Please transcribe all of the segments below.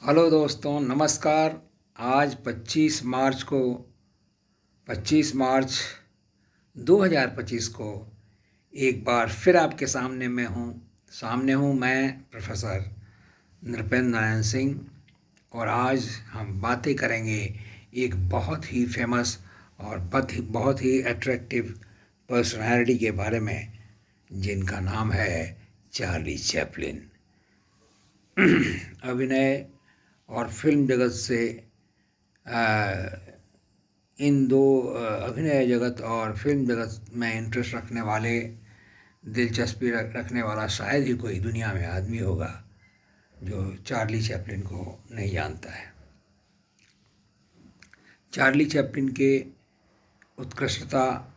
Hello दोस्तों, नमस्कार। आज 25 मार्च 2025 को एक बार फिर आपके सामने हूँ मैं प्रोफेसर नृपेंद्र नारायण सिंह। और आज हम बातें करेंगे एक बहुत ही फेमस और बहुत ही अट्रैक्टिव पर्सनालिटी के बारे में, जिनका नाम है चार्ली चैपलिन। अभिनय और फिल्म जगत से इन दो अभिनय जगत और फिल्म जगत में इंटरेस्ट रखने वाले, दिलचस्पी रखने वाला शायद ही कोई दुनिया में आदमी होगा जो चार्ली चैपलिन को नहीं जानता है। चार्ली चैपलिन के उत्कृष्टता,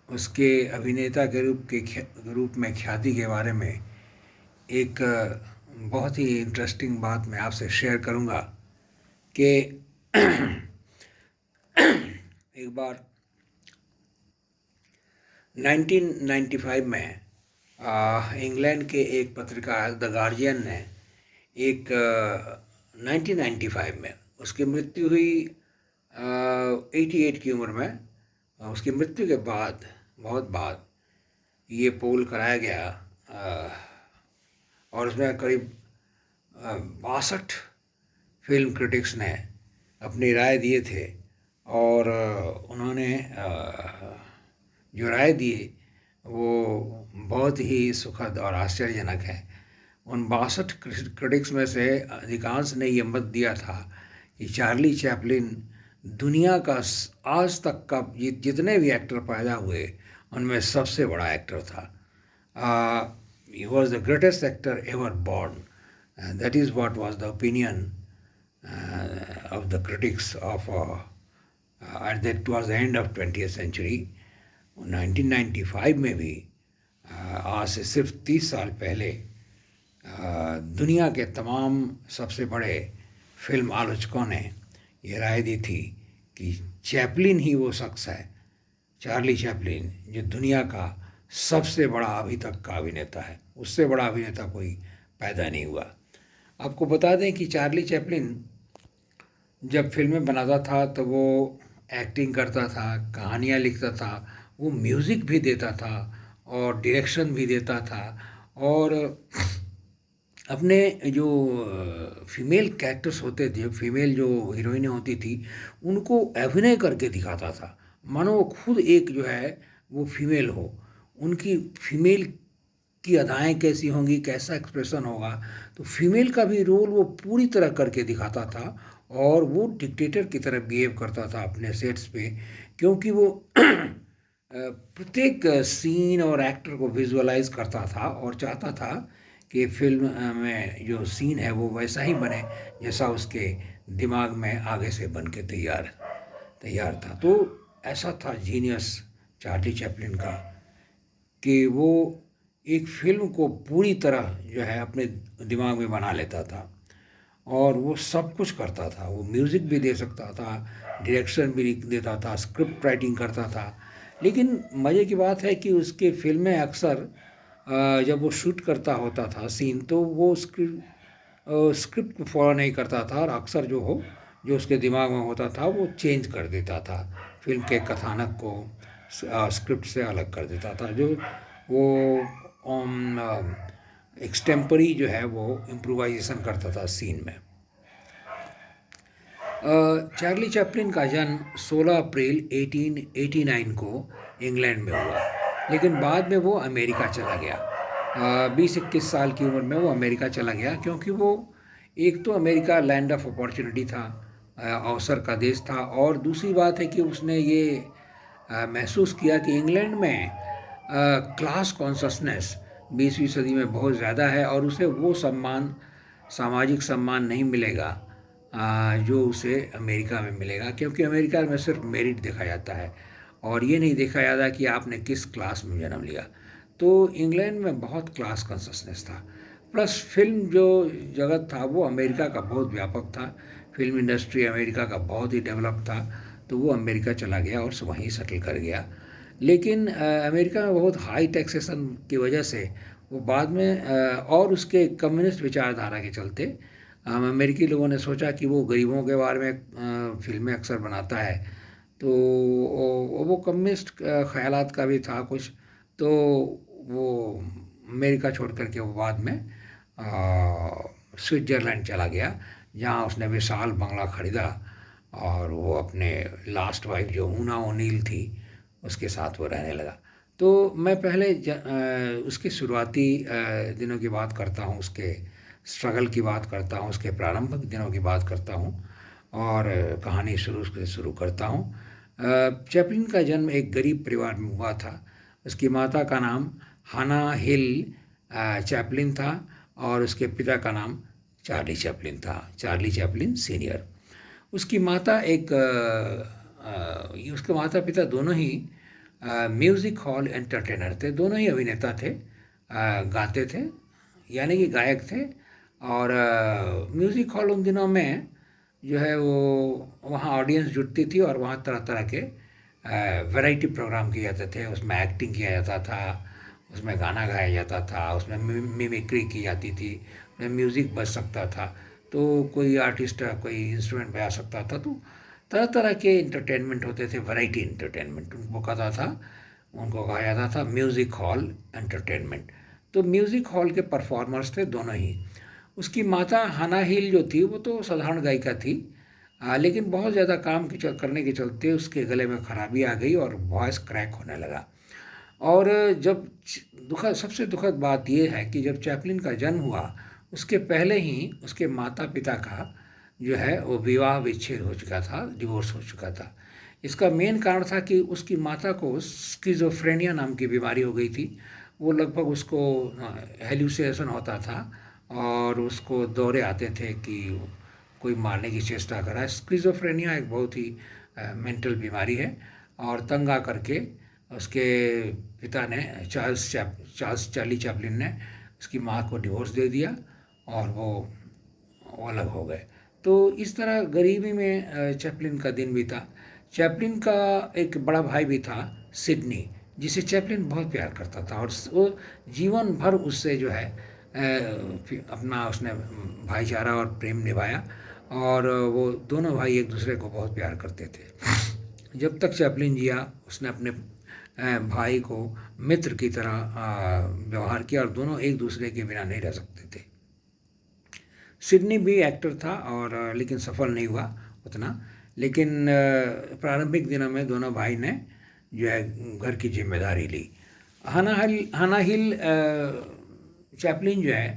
उसके अभिनेता के रूप में ख्याति के बारे में एक बहुत ही इंटरेस्टिंग बात मैं आपसे शेयर करूंगा कि एक बार 1995 में इंग्लैंड के एक पत्रिका द गार्जियन ने 1995 में उसकी मृत्यु हुई 88 की उम्र में। उसकी मृत्यु के बाद बहुत बाद ये पोल कराया गया और उसमें करीब 62 फिल्म क्रिटिक्स ने अपनी राय दिए थे। और उन्होंने जो राय दी वो बहुत ही सुखद और आश्चर्यजनक है। उन 62 क्रिटिक्स में से अधिकांश ने ये मत दिया था कि चार्ली चैपलिन दुनिया का आज तक का जितने भी एक्टर पैदा हुए उनमें सबसे बड़ा एक्टर था। He was the greatest actor ever born. That is what was the opinion of the critics of that was the end of 20th century. 1995 में भी आज से सिर्फ 30 साल पहले दुनिया के तमाम सबसे बड़े फिल्म आलोचकों ने ये राय दी थी कि चैपलिन ही वो शख्स है, चार्ली चैपलिन, जो दुनिया का सबसे बड़ा अभी तक का अभिनेता है। उससे बड़ा अभिनेता कोई पैदा नहीं हुआ। आपको बता दें कि चार्ली चैपलिन जब फिल्में बनाता था तो वो एक्टिंग करता था, कहानियाँ लिखता था, वो म्यूज़िक भी देता था और डायरेक्शन भी देता था। और अपने जो फीमेल कैरेक्टर्स होते थे, फीमेल जो हीरोइनें होती थी, उनको अभिनय करके दिखाता था, मानो वो खुद एक जो है वो फीमेल हो। उनकी फीमेल की अदाएँ कैसी होंगी, कैसा एक्सप्रेशन होगा, तो फीमेल का भी रोल वो पूरी तरह करके दिखाता था। और वो डिक्टेटर की तरह बिहेव करता था अपने सेट्स पे, क्योंकि वो प्रत्येक सीन और एक्टर को विजुअलाइज करता था और चाहता था कि फिल्म में जो सीन है वो वैसा ही बने जैसा उसके दिमाग में आगे से बन के तैयार था। तो ऐसा था जीनियस चार्ली चैपलिन का कि वो एक फिल्म को पूरी तरह जो है अपने दिमाग में बना लेता था और वो सब कुछ करता था। वो म्यूज़िक भी दे सकता था, डायरेक्शन भी लिख देता था, स्क्रिप्ट राइटिंग करता था। लेकिन मज़े की बात है कि उसके फिल्में अक्सर जब वो शूट करता होता था सीन, तो वो स्क्रिप्ट को फॉलो नहीं करता था और अक्सर जो उसके दिमाग में होता था वो चेंज कर देता था, फिल्म के कथानक को स्क्रिप्ट से अलग कर देता था। जो वो एक्सटेम्परी जो है वो इम्प्रोवाइजेशन करता था सीन में। चार्ली चैपलिन का जन्म 16 अप्रैल 1889 को इंग्लैंड में हुआ, लेकिन बाद में वो अमेरिका चला गया। 20-21 साल की उम्र में वो अमेरिका चला गया, क्योंकि वो एक तो अमेरिका लैंड ऑफ अपॉर्चुनिटी था, अवसर का देश था, और दूसरी बात है कि उसने ये महसूस किया कि इंग्लैंड में क्लास कॉन्शसनेस 20वीं सदी में बहुत ज़्यादा है और उसे वो सम्मान, सामाजिक सम्मान नहीं मिलेगा जो उसे अमेरिका में मिलेगा, क्योंकि अमेरिका में सिर्फ मेरिट देखा जाता है और ये नहीं देखा जाता कि आपने किस क्लास में जन्म लिया। तो इंग्लैंड में बहुत क्लास कॉन्शसनेस था। प्लस फिल्म जो जगत था वो अमेरिका का बहुत व्यापक था, फिल्म इंडस्ट्री अमेरिका का बहुत ही डेवलप था, तो वो अमेरिका चला गया और वहीं सेटल कर गया। लेकिन अमेरिका में बहुत हाई टैक्सेशन की वजह से वो बाद में और उसके कम्युनिस्ट विचारधारा के चलते अमेरिकी लोगों ने सोचा कि वो गरीबों के बारे में फिल्में अक्सर बनाता है, तो वो कम्युनिस्ट ख्यालात का भी था कुछ। तो वो अमेरिका छोड़ कर के वो बाद में स्विट्ज़रलैंड चला गया, जहाँ उसने विशाल बंगला खरीदा और वो अपने लास्ट वाइफ जो ऊना ओनील थी उसके साथ वो रहने लगा। तो मैं पहले उसके शुरुआती दिनों की बात करता हूँ, उसके स्ट्रगल की बात करता हूँ, उसके प्रारंभिक दिनों की बात करता हूँ और कहानी शुरू से शुरू करता हूँ। चैपलिन का जन्म एक गरीब परिवार में हुआ था। उसकी माता का नाम हाना हिल चैपलिन था और उसके पिता का नाम चार्ली चैपलिन था, चार्ली चैपलिन सीनियर। उसकी माता एक उसके माता पिता दोनों ही म्यूज़िक हॉल एंटरटेनर थे, दोनों ही अभिनेता थे, गाते थे, यानी कि गायक थे। और म्यूज़िक हॉल उन दिनों में जो है वो वहाँ ऑडियंस जुटती थी और वहाँ तरह तरह के वैरायटी प्रोग्राम किए जाते थे। उसमें एक्टिंग किया जाता था, उसमें गाना गाया जाता था, उसमें मिमिक्री की जाती थी, उसमें म्यूज़िक बज सकता था, तो कोई आर्टिस्ट कोई इंस्ट्रूमेंट बजा सकता था। तो तरह तरह के इंटरटेनमेंट होते थे, वैरायटी इंटरटेनमेंट उनको कहा जाता था म्यूज़िक हॉल एंटरटेनमेंट। तो म्यूज़िक हॉल के परफॉर्मर्स थे दोनों ही। उसकी माता हाना हिल जो थी वो तो साधारण गायिका थी, लेकिन बहुत ज़्यादा काम करने के चलते उसके गले में खराबी आ गई और वॉइस क्रैक होने लगा। और जब दुखद सबसे दुखद बात यह है कि जब चैपलिन का जन्म हुआ उसके पहले ही उसके माता पिता का जो है वो विवाह विच्छेद हो चुका था, डिवोर्स हो चुका था। इसका मेन कारण था कि उसकी माता को स्किज़ोफ्रेनिया नाम की बीमारी हो गई थी। वो लगभग उसको हेल्यूसिनेशन होता था और उसको दौरे आते थे कि कोई मारने की चेष्टा कर रहा है। स्किज़ोफ्रेनिया एक बहुत ही मेंटल बीमारी है और तंग आ करके उसके पिता ने चार्ली चैपलिन ने उसकी माँ को डिवोर्स दे दिया और वो अलग हो गए। तो इस तरह गरीबी में चैपलिन का दिन बीता। चैपलिन का एक बड़ा भाई भी था सिडनी, जिसे चैपलिन बहुत प्यार करता था और वो जीवन भर उससे जो है अपना उसने भाईचारा और प्रेम निभाया और वो दोनों भाई एक दूसरे को बहुत प्यार करते थे। जब तक चैपलिन जिया उसने अपने भाई को मित्र की तरह व्यवहार किया और दोनों एक दूसरे के बिना नहीं रह सकते थे। सिडनी भी एक्टर था और लेकिन सफल नहीं हुआ उतना। लेकिन प्रारंभिक दिनों में दोनों भाई ने जो है घर की जिम्मेदारी ली। हाना हिल चैपलिन जो है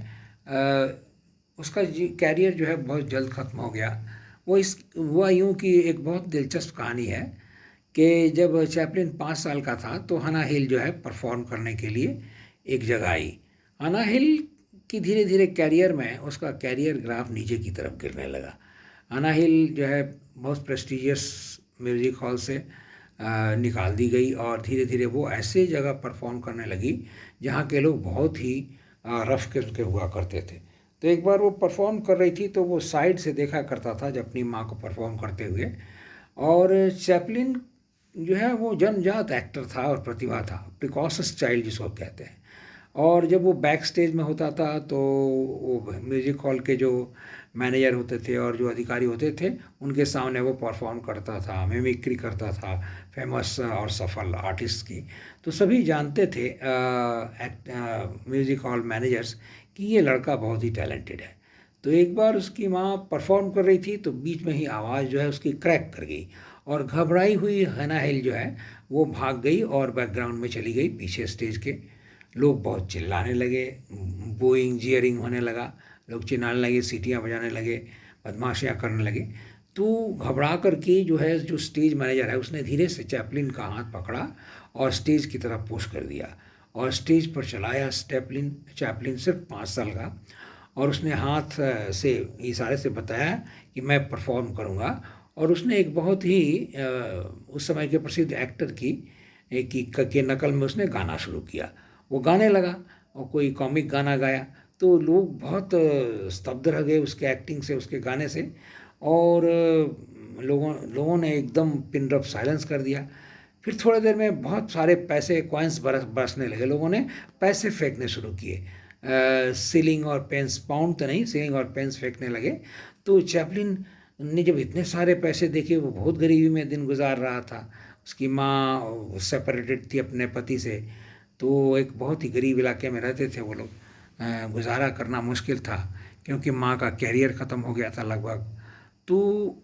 उसका कैरियर जो है बहुत जल्द ख़त्म हो गया। हुआ यूँ कि एक बहुत दिलचस्प कहानी है कि जब चैपलिन 5 साल का था तो हाना हिल जो है परफॉर्म करने के लिए एक जगह आई। हाना हिल कि धीरे धीरे कैरियर में उसका कैरियर ग्राफ नीचे की तरफ गिरने लगा। हाना हिल जो है बहुत प्रेस्टिजियस म्यूज़िक हॉल से निकाल दी गई और धीरे धीरे वो ऐसे जगह परफॉर्म करने लगी जहाँ के लोग बहुत ही रफ किस्म के हुआ करते थे। तो एक बार वो परफॉर्म कर रही थी तो वो साइड से देखा करता था जब अपनी माँ को परफॉर्म करते हुए। और चैपलिन जो है वो जन्मजात एक्टर था और प्रतिभा था, प्रिकॉशस चाइल्ड जिसको कहते हैं। और जब वो बैक स्टेज में होता था तो वो म्यूज़िक हॉल के जो मैनेजर होते थे और जो अधिकारी होते थे उनके सामने वो परफॉर्म करता था, मिमिक्री करता था फेमस और सफल आर्टिस्ट की। तो सभी जानते थे म्यूज़िक हॉल मैनेजर्स कि ये लड़का बहुत ही टैलेंटेड है। तो एक बार उसकी माँ परफॉर्म कर रही थी तो बीच में ही आवाज़ जो है उसकी क्रैक कर गई और घबराई हुई हाना हिल जो है वो भाग गई और बैकग्राउंड में चली गई पीछे स्टेज के। लोग बहुत चिल्लाने लगे, बूइंग जीयरिंग होने लगा, लोग चिल्लाने लगे, सीटियाँ बजाने लगे, बदमाशियाँ करने लगे। तो घबरा कर के जो है जो स्टेज मैनेजर है उसने धीरे से चैपलिन का हाथ पकड़ा और स्टेज की तरफ पुश कर दिया और स्टेज पर चलाया चैपलिन सिर्फ 5 साल का। और उसने हाथ से इशारे से बताया कि मैं परफॉर्म करूँगा। और उसने एक बहुत ही उस समय के प्रसिद्ध एक्टर की नकल में उसने गाना शुरू किया। वो गाने लगा और कोई कॉमिक गाना गाया तो लोग बहुत स्तब्ध रह गए उसके एक्टिंग से, उसके गाने से। और लोगों ने एकदम पिन ड्रॉप साइलेंस कर दिया। फिर थोड़ी देर में बहुत सारे पैसे कॉइन्स बरसने लगे, लोगों ने पैसे फेंकने शुरू किए। सीलिंग और पेन्स, पाउंड तो नहीं, सीलिंग और पेन्स फेंकने लगे। तो चैपलिन ने जब इतने सारे पैसे देखे, वो बहुत गरीबी में दिन गुजार रहा था। उसकी माँ सेपरेटेड थी अपने पति से, तो एक बहुत ही गरीब इलाके में रहते थे वो लोग। गुजारा करना मुश्किल था क्योंकि माँ का कैरियर ख़त्म हो गया था लगभग। तो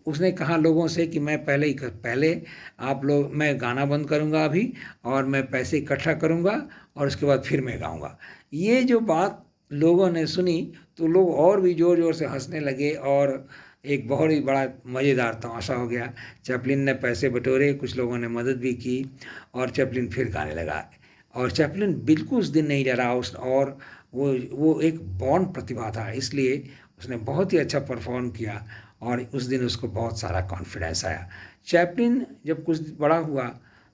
उसने कहा लोगों से कि मैं पहले आप लोग, मैं गाना बंद करूँगा अभी, और मैं पैसे इकट्ठा करूँगा और उसके बाद फिर मैं गाऊँगा। ये जो बात लोगों ने सुनी तो लोग और भी ज़ोर ज़ोर से हंसने लगे और एक बहुत ही बड़ा मज़ेदार तमाशा हो गया। चैपलिन ने पैसे बटोरे, कुछ लोगों ने मदद भी की और चैपलिन फिर गाने लगा। और चैपलिन बिल्कुल उस दिन नहीं डरा, उस और वो एक बॉर्न प्रतिभा था, इसलिए उसने बहुत ही अच्छा परफॉर्म किया और उस दिन उसको बहुत सारा कॉन्फिडेंस आया। चैपलिन जब कुछ बड़ा हुआ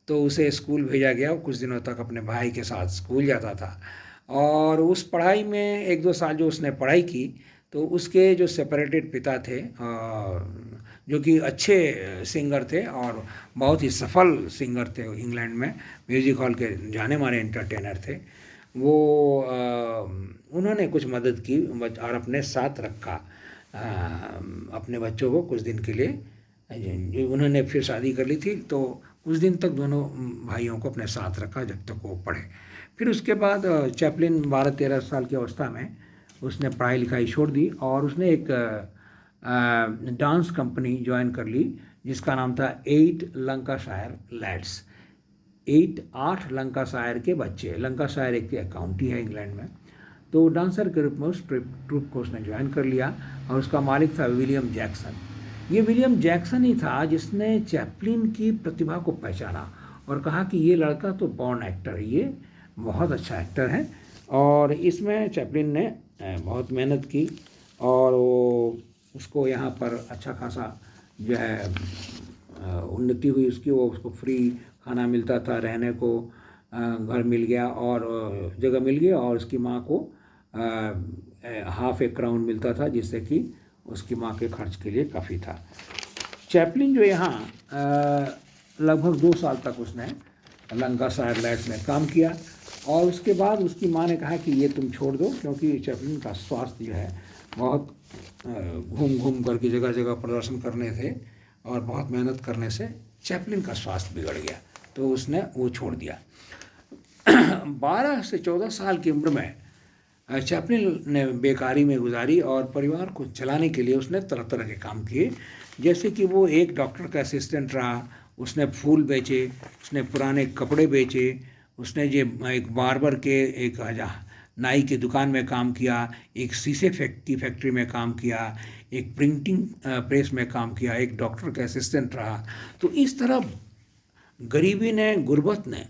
तो उसे स्कूल भेजा गया, और कुछ दिनों तक अपने भाई के साथ स्कूल जाता था। और उस पढ़ाई में 1-2 साल जो उसने पढ़ाई की, तो उसके जो सेपरेटेड पिता थे, जो कि अच्छे सिंगर थे और बहुत ही सफल सिंगर थे, इंग्लैंड में म्यूजिक हॉल के जाने माने एंटरटेनर थे, वो उन्होंने कुछ मदद की और अपने साथ रखा अपने बच्चों को कुछ दिन के लिए। जो उन्होंने फिर शादी कर ली थी, तो कुछ दिन तक दोनों भाइयों को अपने साथ रखा जब तक वो पढ़े। फिर उसके बाद चैपलिन 12-13 साल की अवस्था में उसने पढ़ाई लिखाई छोड़ दी और उसने एक डांस कंपनी ज्वाइन कर ली जिसका नाम था 8 लंकाशायर लैड्स। 8 लंकाशायर के बच्चे। लंकाशायर एक काउंटी है इंग्लैंड में। तो डांसर के रूप में उस ट्रूप को उसने ज्वाइन कर लिया और उसका मालिक था विलियम जैक्सन। ये विलियम जैक्सन ही था जिसने चैपलिन की प्रतिभा को पहचाना और कहा कि ये लड़का तो बॉर्न एक्टर है, ये बहुत अच्छा एक्टर है। और इसमें चैपलिन ने बहुत मेहनत की और वो उसको यहाँ पर अच्छा खासा जो है उन्नति हुई उसकी। वो उसको फ्री खाना मिलता था, रहने को घर मिल गया और जगह मिल गई, और उसकी माँ को ½ क्राउन मिलता था जिससे कि उसकी माँ के खर्च के लिए काफ़ी था। चैपलिन जो यहाँ लगभग 2 साल तक उसने लंकाशायर लैड्स में काम किया और उसके बाद उसकी माँ ने कहा कि ये तुम छोड़ दो, क्योंकि चैपलिन का स्वास्थ्य जो है बहुत घूम घूम करके जगह जगह प्रदर्शन करने थे और बहुत मेहनत करने से चैपलिन का स्वास्थ्य बिगड़ गया, तो उसने वो छोड़ दिया। 12 से 14 साल की उम्र में चैपलिन ने बेकारी में गुजारी और परिवार को चलाने के लिए उसने तरह तरह के काम किए, जैसे कि वो एक डॉक्टर का असिस्टेंट रहा, उसने फूल बेचे, उसने पुराने कपड़े बेचे, उसने जो एक बार्बर के एक नाई की दुकान में काम किया, एक शीशे की फैक्ट्री में काम किया, एक प्रिंटिंग प्रेस में काम किया, एक डॉक्टर का असिस्टेंट रहा। तो इस तरह गरीबी ने, गुर्बत ने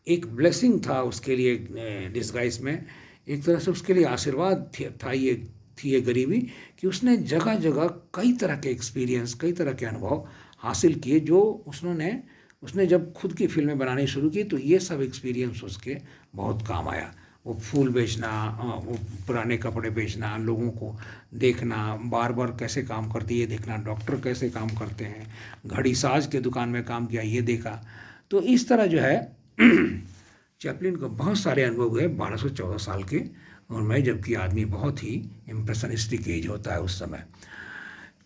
एक ब्लेसिंग था उसके लिए डिस्गाइज में, एक तरह से उसके लिए आशीर्वाद था ये गरीबी, कि उसने जगह जगह कई तरह के एक्सपीरियंस, कई तरह के अनुभव हासिल किए, जो उसने जब खुद की फिल्में बनानी शुरू की तो ये सब एक्सपीरियंस उसके बहुत काम आया। वो फूल बेचना, वो पुराने कपड़े बेचना, लोगों को देखना, बार्बर कैसे काम करती है ये देखना, डॉक्टर कैसे काम करते हैं, घड़ी साज के दुकान में काम किया ये देखा। तो इस तरह जो है चैपलिन को बहुत सारे अनुभव हुए 12 से 14 साल के उम्र में, जबकि आदमी बहुत ही इम्प्रेशनिस्टिक एज होता है उस समय।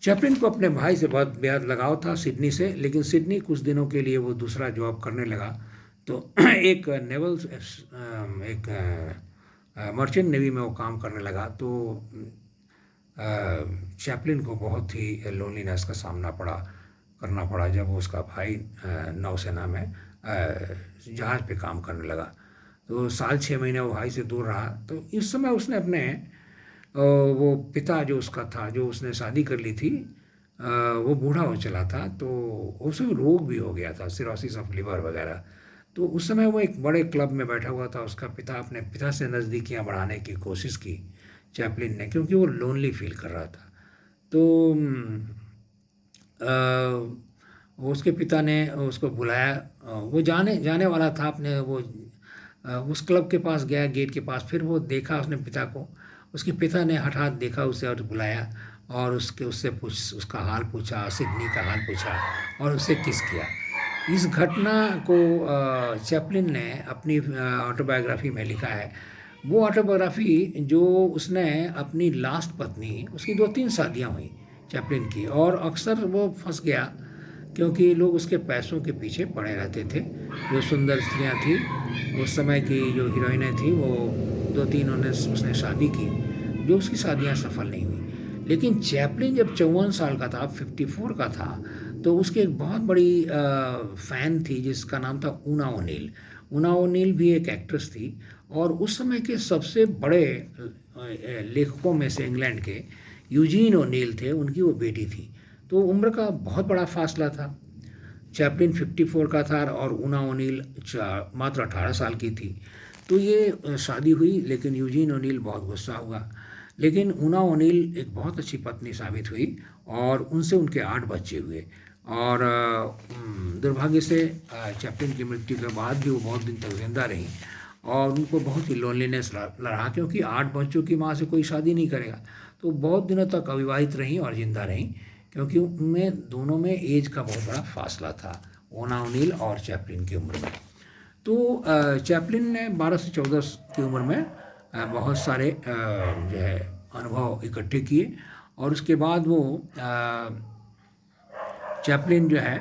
चैपलिन को अपने भाई से बहुत बेहद लगाव था, सिडनी से, लेकिन सिडनी कुछ दिनों के लिए वो दूसरा जॉब करने लगा। तो एक मर्चेंट नेवी में वो काम करने लगा। तो चैपलिन को बहुत ही लोनलीनेस का सामना करना पड़ा जब उसका भाई नौसेना में जहाज़ पे काम करने लगा। तो साल 6 महीने वो भाई से दूर रहा। तो इस समय उसने अपने वो पिता जो उसका था, जो उसने शादी कर ली थी, वो बूढ़ा हो चला था, तो उसे रोग भी हो गया था, सिरोसिस ऑफ लिवर वगैरह। तो उस समय वो एक बड़े क्लब में बैठा हुआ था। उसका पिता, अपने पिता से नज़दीकियाँ बढ़ाने की कोशिश की चैपलिन ने, क्योंकि वो लोनली फील कर रहा था। तो उसके पिता ने उसको बुलाया, वो जाने वाला था अपने वो उस क्लब के पास गया, गेट के पास। फिर वो देखा उसने पिता को, उसके पिता ने हठात देखा उसे और बुलाया और उसका हाल पूछा, सिडनी का हाल पूछा और उसे किस किया। इस घटना को चैपलिन ने अपनी ऑटोबायोग्राफी में लिखा है। वो ऑटोबायोग्राफी जो उसने अपनी लास्ट पत्नी, उसकी 2-3 शादियाँ हुई चैपलिन की, और अक्सर वो फंस गया क्योंकि लोग उसके पैसों के पीछे पड़े रहते थे। जो सुंदर स्त्रियाँ थी उस समय की, जो हीरोइनें थी, वो 2-3 उसने शादी की, जो उसकी शादियाँ सफल नहीं हुई। लेकिन चैपलिन जब 54 साल का था, 54 का था, तो उसकी एक बहुत बड़ी फ़ैन थी जिसका नाम था ऊना ओनील। ऊना ओनील भी एक एक्ट्रेस थी, और उस समय के सबसे बड़े लेखकों में से इंग्लैंड के यूजीन ओनील थे, उनकी वो बेटी थी। तो उम्र का बहुत बड़ा फासला था। चैपलिन 54 का था और ऊना ओनील मात्र 18 साल की थी। तो ये शादी हुई, लेकिन यूजीन ओनील बहुत गुस्सा हुआ। लेकिन ऊना ओनील एक बहुत अच्छी पत्नी साबित हुई, और उनसे उनके 8 बच्चे हुए। और दुर्भाग्य से चैपलिन की मृत्यु के बाद भी वो बहुत दिन तक जिंदा रहीं, और उनको बहुत ही लोनलीनेस लड़ा, क्योंकि 8 बच्चों की माँ से कोई शादी नहीं करेगा। तो बहुत दिनों तक अविवाहित रहीं और जिंदा रहीं, क्योंकि उनमें दोनों में एज का बहुत बड़ा फासला था, ओना ओनील और चैपलिन की उम्र में। तो चैपलिन ने 12 से 14 की उम्र में बहुत सारे जो है अनुभव इकट्ठे किए, और उसके बाद वो चैपलिन जो है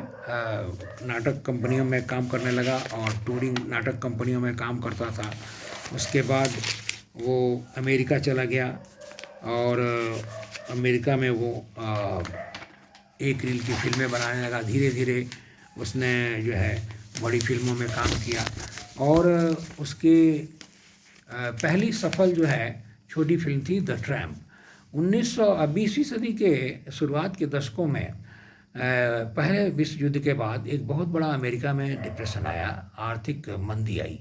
नाटक कंपनियों में काम करने लगा, और टूरिंग नाटक कंपनियों में काम करता था। उसके बाद वो अमेरिका चला गया, और अमेरिका में वो एक रील की फिल्में बनाने लगा। धीरे धीरे उसने जो है बड़ी फिल्मों में काम किया, और उसकी पहली सफल जो है छोटी फिल्म थी द ट्रैम्प। 20वीं सदी के शुरुआत के दशकों में पहले विश्व युद्ध के बाद एक बहुत बड़ा अमेरिका में डिप्रेशन आया, आर्थिक मंदी आई।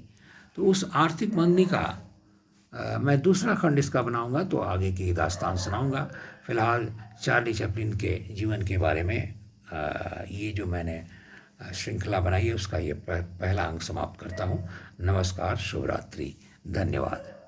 तो उस आर्थिक मंदी का मैं दूसरा खंड इसका बनाऊंगा, तो आगे की दास्तान सुनाऊंगा। फिलहाल चार्ली चैपलिन के जीवन के बारे में ये जो मैंने श्रृंखला बनाई है, उसका ये पहला अंक समाप्त करता हूँ। नमस्कार, शुभ रात्रि, धन्यवाद।